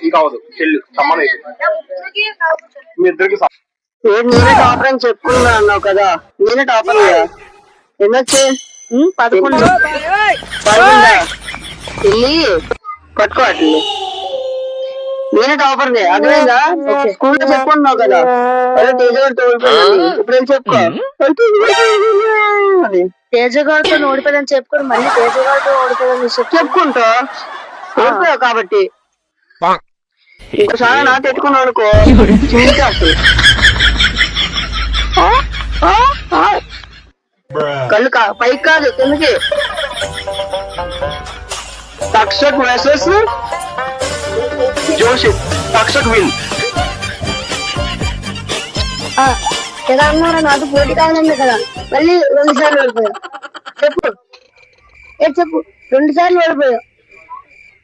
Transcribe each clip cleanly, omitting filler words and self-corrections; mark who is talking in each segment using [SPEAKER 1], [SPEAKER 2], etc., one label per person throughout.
[SPEAKER 1] నీకు అవదు చెల్లు సమానం మీ ఇద్దరికి
[SPEAKER 2] నేనే టాపర్ అని చెప్పుకున్నా అన్నావు కదా, నేనే టాపర్ కదా. ఎన్నొచ్చే? 11 వెళ్ళి పట్టుకోవట్లేదు. నేనే టాపర్ అర్థమైందా? స్కూల్లో చెప్పుకుంటున్నావు కదా, తేజగారితో ఓడిపోయాను, ఇప్పుడు ఏం చెప్పుకో. తేజగారితో ఓడిపోయాదని చెప్పుకోడు, మళ్ళీ తేజగారితో ఓడిపోయాదని చెప్పుకుంటా. ఓడిపోయావు కాబట్టి ఇంకోసారి నా పెట్టుకున్నావు అనుకో చూసేస్తాను. కళ్ళు పైకి కాదు కిందకి. తక్షక్ వర్సెస్ జోషి. తక్షక్ విన్. ఎలా అన్నారా? నాకు పోటీ కావాలండి కదా, మళ్ళీ 2 సార్లు ఓడిపోయా. చెప్పు చెప్పు 2 సార్లు ఓడిపోయా.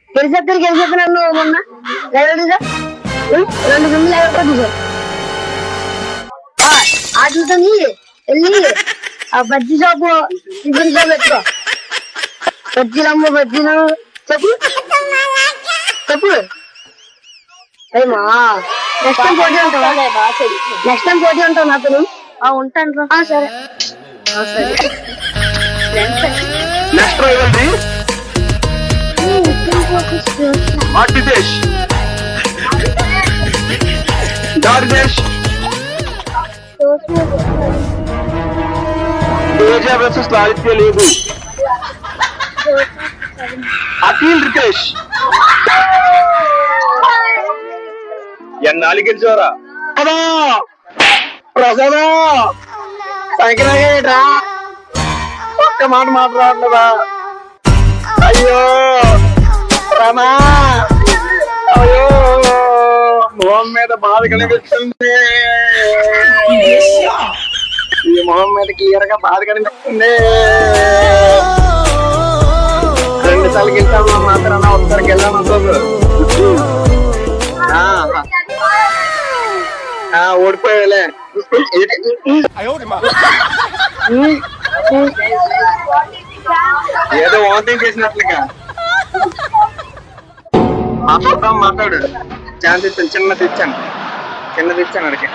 [SPEAKER 2] గెలిచెక్కడికి నన్ను మొన్న లేవడుగా 2 గుండెలు లేకపోతే ఆటలతో వెళ్ళి ఆ బజ్జీ షాపు టిఫిన్ షాప్ పెట్టుకో. బజ్జీలమ్మ బజ్జీలు చెప్పు చెప్పు. అయ్యమా నెక్స్ట్ టైం పోటీ ఉంటావా? నెక్స్ట్ టైం పోటీ ఉంటావు నాతో? ఉంటాను. సరే
[SPEAKER 1] నెక్స్ట్ ఆర్టిదేశ్ దార్దేశ్ తేజ వర్సెస్ లాలిత్య లేదు. అఖిల్ రితేష్. ఎన్నాళ్ళు గెలిచారా? ప్రసాద సంక్రాంతి ఒక్క మాట మాట్లాడలేదా? అయ్యో రమా, అయ్యో మొహం మీద బాధ కనిపిస్తుంది. ఈ మొహం మీద క్లియర్గా బాధ కనిపిస్తుంది. 2 సార్లు గెలిచాము మాత్రం ఒకసారికి వెళ్ళాను ఓడిపోయాలే. ఏదో వాంటింగ్ చేసినట్లుగా మాట్లాడు. ఛాన్స్ ఇచ్చాను, చిన్నది ఇచ్చాను అడిగి.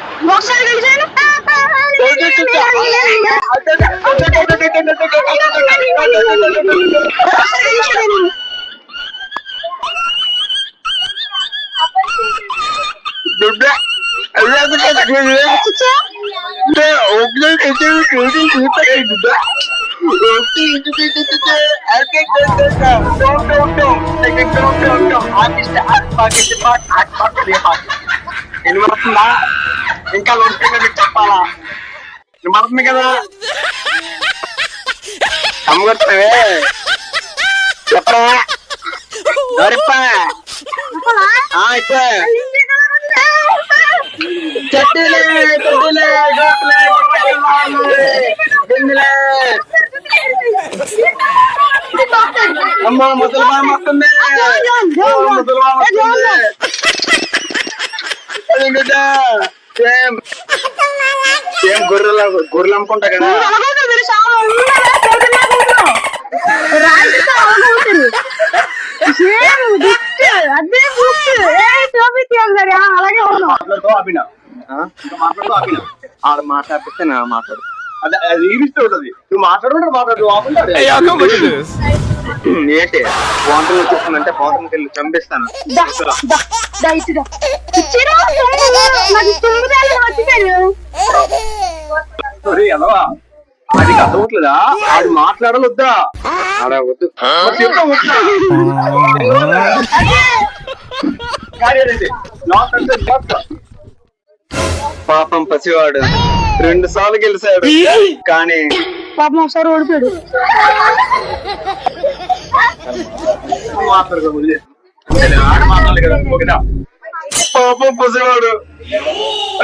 [SPEAKER 1] వినబడుతుందా? ఇంకా చెప్పాలా? వినబడుతుంది కదా? అమ్మగొట్టవే చెప్పరా? అమ్మ ముసలి బాగా వస్తుంది. గొర్రెలు అమ్ముకుంటా కదా. అలాగే మాట్లాడితే నా మాట్లాడు. అదే ఉంటుంది. నువ్వు మాట్లాడు. ఏంటి వాంతులు వచ్చేస్తుందంటే బాత్రూమ్కి వెళ్ళి చంపిస్తాను. ఎలవా అది అర్థమవుతుందా? అది మాట్లాడాలొద్దా? వద్దు. పాపం పసివాడు 2 సార్లు గెలిచాడు కానీ పాపం ఒకసారి ఓడిపోయాడు. పాపం పసివాడు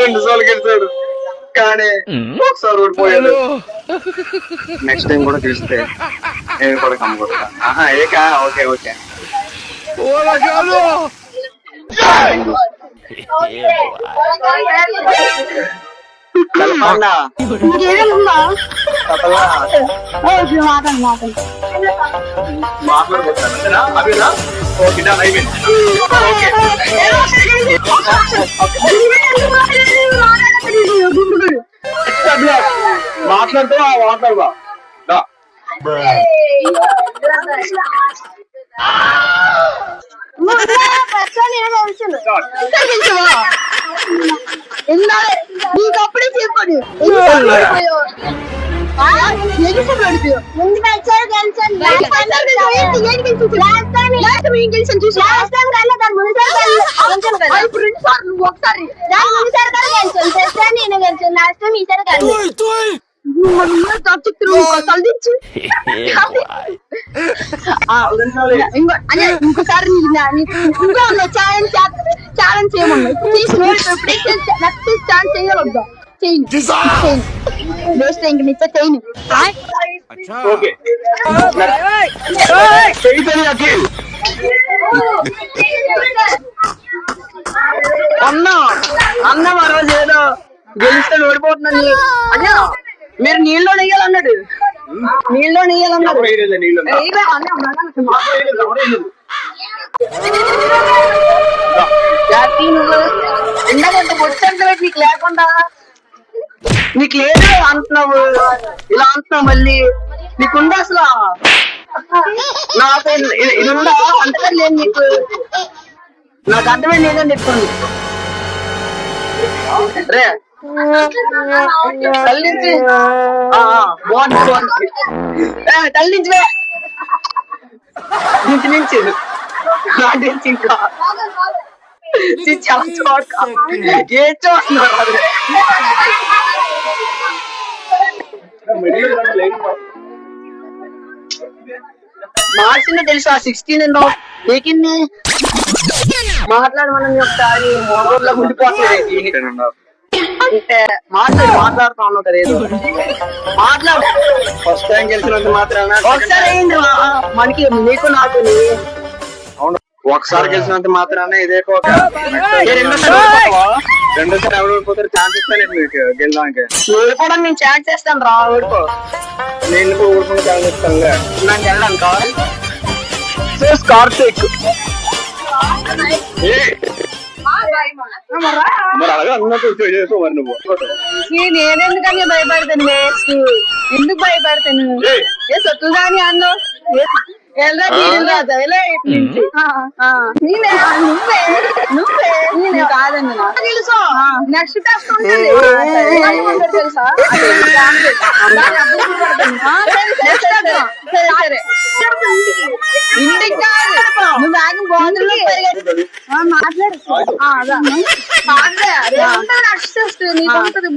[SPEAKER 1] 2 సార్లు గెలిచాడు కానీ ఒకసారి ఓడిపోయాడు. నెక్స్ట్ టైం కూడా గెలిస్తే నేను కూడా కమ్ముకుంటా. ఏకా ఓకే. మాట్లాడుకుంటాను అభినా. ఓకే డన్ అయిపోయింది. ఓకే మాట్లాడుతూ మాట్లాడదా
[SPEAKER 2] నీకప్పుడే చెప్పాడు ఇంకోసారి ఛాలెంజ్ చేయమన్నా ఛాలెంజ్ చేయవద్దా చేయను ఇంక నిచ్చ చేయను
[SPEAKER 1] ఓకే అన్న ఆ రోజు ఏదో గెలిస్తే ఓడిపోతున్నాను అన్నా మీరు నీళ్ళలో నెయ్యాలన్నాడు నీళ్ళలో నెయ్యాలన్నాడు నువ్వు ఇందాకంటే వచ్చంటే నీకు లేకుండా నీకు లేదు అంటున్నావు ఇలా అంటున్నావు మళ్ళీ నీకుందా అసలు నాకు ఇది ఉందా అంతగా లేదు నీకు నాకు అర్థమే లేదని చెప్తుంది రే తల్లించి బాగుంది తల్లించే ఇంటి నుంచి నుంచి ఇంకా ఏ చూస్తున్నారు మార్చిందో తెలుసా 16 నీకిన్ని మాట్లాడమని ఒకసారి మొగోళ్ళ ఉండిపోతుంది అంటే మాట్లాడుతా ఉన్నావు కదా ఏదో మాట్లాడు ఫస్ట్ టైం గెలిచినంత మాత్రాన ఒకసారి అయింది మనకి నీకు నాకు అవును ఒకసారి గెలిచినంత మాత్రాన ఇదే రెండోసారి ఎవరు ఓడిపోతారు ఛాన్స్ ఇస్తాను మీకు గెలడానికి ఓడిపోవడం నేను ఛాన్స్ చేస్తాను రా ఓడిపో నేను ఓడిపోయిన ఛాన్స్ ఇస్తాను నాకు వెళ్ళడానికి కావాలి కార్తీక్ మరి అలాగే అన్నట్టు మరి నువ్వు
[SPEAKER 2] నేనెందుకని భయపడతాను ఎందుకు భయపడతాను ఏ సత్తు కానీ అన్నావు నువ్వే కాదండి తెలుసు నెక్స్ట్ టెస్ట్ ఉంటుంది తెలుసా ఇంటికి కాదు నువ్వు బ్యాగ్ బాగుంది మాట్లాడు నెక్స్ట్ టెస్ట్ నీకు ఉంటుంది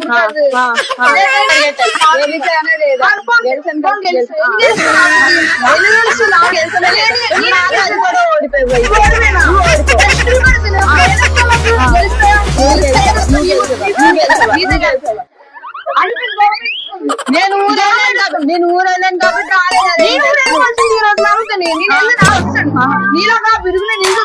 [SPEAKER 2] నేను ఊరెళ్ళాను కాబట్టి నీలో నా బిరుగులు నీకు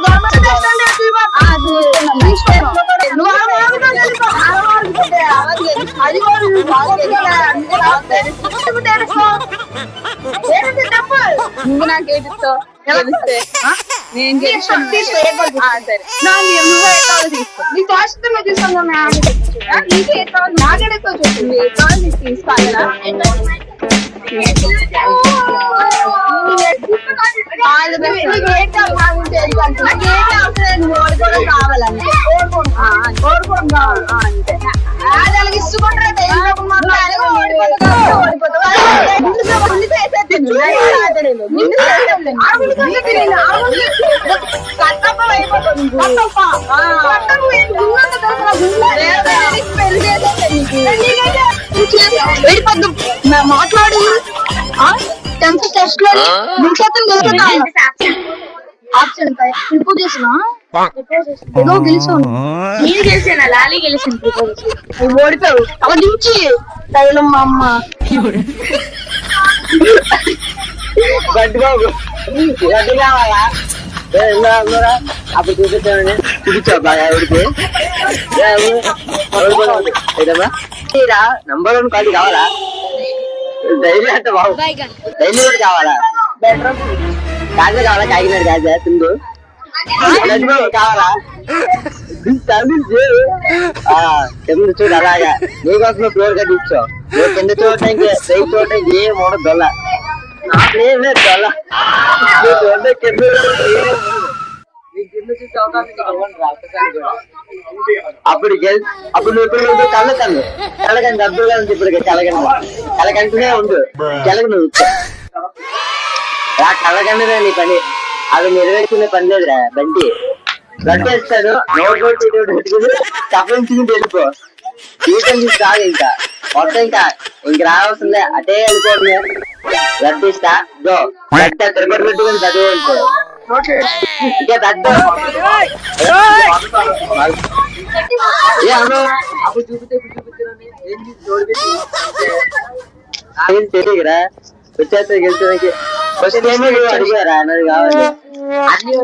[SPEAKER 2] నువ్వు నాకు ఏపిస్తావు తెలిస్తే నేను నీకు అవసరం తీసుకో నాకే చూస్తుంది తీసుకోవాలా కావాలంటే ఇసుకుంటారా మాట్లాడు 10th టెస్ట్ లో ఆప్షన్ ప్రిపోజ్ చేసిన ఏదో గెలిచాను నేను గెలిచాను లాలీ గెలిచాను ప్రిపోజ్ ఓడిపోయావు అలా నుంచి తైలం మా అమ్మ
[SPEAKER 1] గడ్డి కావాలా అప్పుడు చూపించామని చూపించా బాగా ఎవరికి నంబర్ 1 కార్డు కావాలా డైలీ అంటే బాబు డైలీ కూడా కావాలా గాజా కావాలా కాకినాడు గాజా తిందు కావాలా కింద చూడు అలాగా నీకోసం ఫ్లోర్ గా కూర్చో నువ్వు కింద చూడటానికి రైట్ చూడటానికి ఏం ఉండదు దొల్ల నాకేం లేదు దొల్ల కింద అప్పుడు అప్పుడు నువ్వు ఇప్పుడు కళ్ళకండి అబ్దుల్ కలం ఇప్పుడు కలకంటూనే ఉండు కలగ నువ్వు కలకండనే నీ పని అవి నెరవేర్చుకునే పని లేదురా బండి బ్లడ్ వేస్తాడు పెట్టుకుని తప్పించుకుని వెళ్ళిపో జీవితం తీసి కాదు ఇంకా మొత్తం ఇంక రావాల్సిందే అటే వెళ్ళిపోతుంది బ్లడ్ ఇస్తా గో బ్లడ్ తిరుపతి పెట్టుకుని చదువు వెళ్ళిపో ఇంకా పెద్ద అప్పుడు చూపితే తెలియదురా వచ్చేస్తే గెలిచడానికి ఫస్ట్ టైం అడిగారా అన్నది కావాలి అన్ని